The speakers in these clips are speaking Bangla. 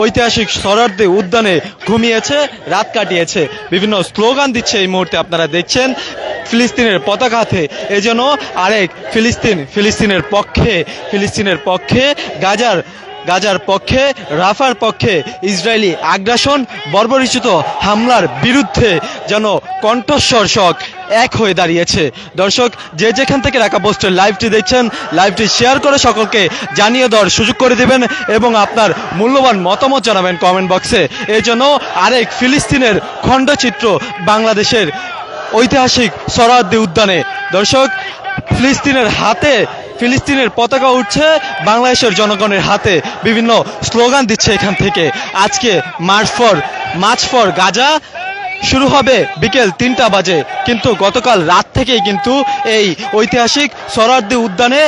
ঐতিহাসিক সোহরাওয়ার্দী উদ্যানে ঘুমিয়েছে, রাত কাটিয়েছে, বিভিন্ন স্লোগান দিচ্ছে। এই মুহূর্তে আপনারা দেখছেন ফিলিস্তিনের পতাকা হাতে, এজন্য আরেক ফিলিস্তিনের পক্ষে গাজার পক্ষে, রাফার পক্ষে, ইসরায়েলি আগ্রাসন বর্বরিচিত হামলার বিরুদ্ধে যেন কণ্ঠস্বর এক হয়ে দাঁড়িয়েছে। দর্শক, যে যেখান থেকে রাখা পোস্টের লাইভটি দেখছেন, লাইভটি শেয়ার করে সকলকে জানিয়ে দেওয়ার সুযোগ করে দেবেন এবং আপনার মূল্যবান মতামত জানাবেন কমেন্ট বক্সে। এই জন্য আরেক ফিলিস্তিনের খণ্ডচিত্র বাংলাদেশের ঐতিহাসিক সোহরাওয়ার্দী উদ্যানে। দর্শক, ফিলিস্তিনের পতাকা উঠছে, বাংলাদেশের জনগণের হাতে বিভিন্ন স্লোগান দিচ্ছে এখান থেকে। আজকে মার্চ ফর গাজা শুরু হবে বিকেল 3টা বাজে, কিন্তু গতকাল রাত থেকেই কিন্তু এই ঐতিহাসিক সোহরাওয়ার্দী উদ্যানে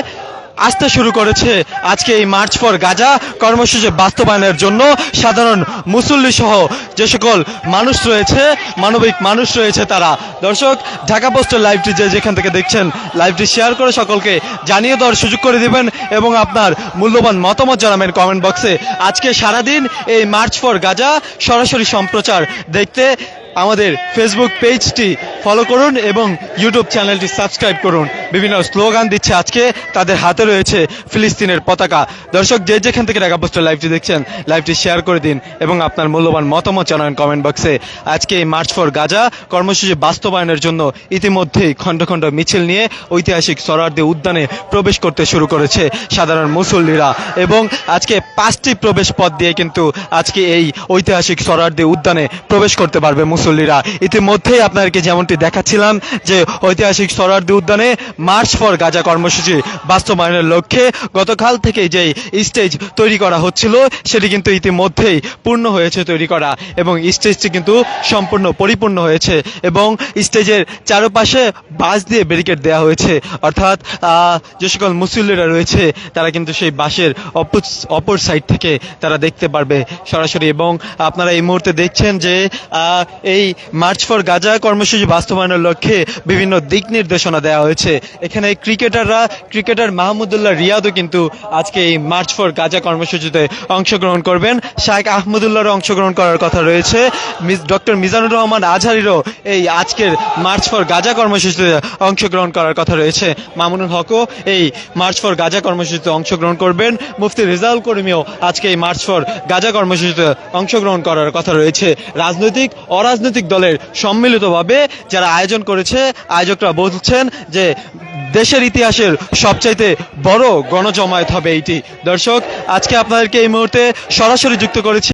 আসতে শুরু করেছে আজকে এই মার্চ ফর গাজা কর্মসূচি বাস্তবায়নের জন্য সাধারণ মুসল্লি সহ যে সকল মানুষ রয়েছে, মানবিক মানুষ রয়েছে তারা। দর্শক, ঢাকা পোস্টের লাইভটি যে যেখান থেকে দেখছেন, লাইভটি শেয়ার করে সকলকে জানিয়ে দেওয়ার সুযোগ করে দিবেন এবং আপনার মূল্যবান মতামত জানাবেন কমেন্ট বক্সে। আজকে সারাদিন এই মার্চ ফর গাজা সরাসরি সম্প্রচার দেখতে আমাদের ফেসবুক পেজটি ফলো করুন এবং ইউটিউব চ্যানেলটি সাবস্ক্রাইব করুন। বিভিন্ন স্লোগান দিচ্ছে, আজকে তাদের হাতে রয়েছে ফিলিস্তিনের পতাকা। দর্শক, যে যেখান থেকে ঢাকা পোস্টের লাইভটি দেখছেন, লাইভটি শেয়ার করে দিন এবং আপনার মূল্যবান মতামত জানান কমেন্ট বক্সে। আজকে এই মার্চ ফর গাজা কর্মসূচি বাস্তবায়নের জন্য ইতিমধ্যেই খণ্ড খণ্ড মিছিল নিয়ে ঐতিহাসিক সোহরাওয়ার্দী উদ্যানে প্রবেশ করতে শুরু করেছে সাধারণ মুসল্লিরা এবং আজকে 5টি প্রবেশ পথ দিয়ে কিন্তু আজকে এই ঐতিহাসিক সোহরাওয়ার্দী উদ্যানে প্রবেশ করতে পারবে মুসল্লিরা। ইতিমধ্যেই আপনাদেরকে যেমনটি দেখাচ্ছিলাম যে ঐতিহাসিক সোহরাওয়ার্দী উদ্যানে মার্চ ফর গাজা কর্মসূচি বাস্তবায়নের লক্ষ্যে গতকাল থেকে যে স্টেজ তৈরি করা হচ্ছিল সেটি কিন্তু ইতিমধ্যেই পূর্ণ হয়েছে তৈরি করা এবং স্টেজটি কিন্তু সম্পূর্ণ পরিপূর্ণ হয়েছে এবং স্টেজের চারপাশে বাঁশ দিয়ে ব্যারিকেড দেওয়া হয়েছে, অর্থাৎ যে সকল মুসল্লিরা রয়েছে তারা কিন্তু সেই বাঁশের অপর সাইড থেকে তারা দেখতে পারবে সরাসরি। এবং আপনারা এই মুহূর্তে দেখছেন যে এই মার্চ ফর গাজা কর্মসূচি বাস্তবায়নের লক্ষ্যে বিভিন্ন দিক নির্দেশনা দেওয়া হয়েছে। এখানে ক্রিকেটার মাহমুদুল্লাহ রিয়াদও কিন্তু আজকে এই মার্চ ফর গাজা কর্মসূচিতে অংশগ্রহণ করবেন। শাইখ আহমদুল্লাহর অংশগ্রহণ করার কথা রয়েছে। ডক্টর মিজানুর রহমান আজহারিরও এই আজকের মার্চ ফর গাজা কর্মসূচিতে অংশগ্রহণ করার কথা রয়েছে। মামুনুল হকও এই মার্চ ফর গাজা কর্মসূচিতে অংশগ্রহণ করবেন। মুফতি রেজাউল করিমও আজকে এই মার্চ ফর গাজা কর্মসূচিতে অংশগ্রহণ করার কথা রয়েছে। রাজনৈতিক অরাজনৈতিক দলের সম্মিলিতভাবে যারা আয়োজন করেছে, আয়োজকরা বলছেন যে দেশের ইতিহাসের সবচাইতে বড় গণজমায়েত হবে এইটি। দর্শক, আজকে আপনাদেরকে এই মুহূর্তে সরাসরি যুক্ত করেছি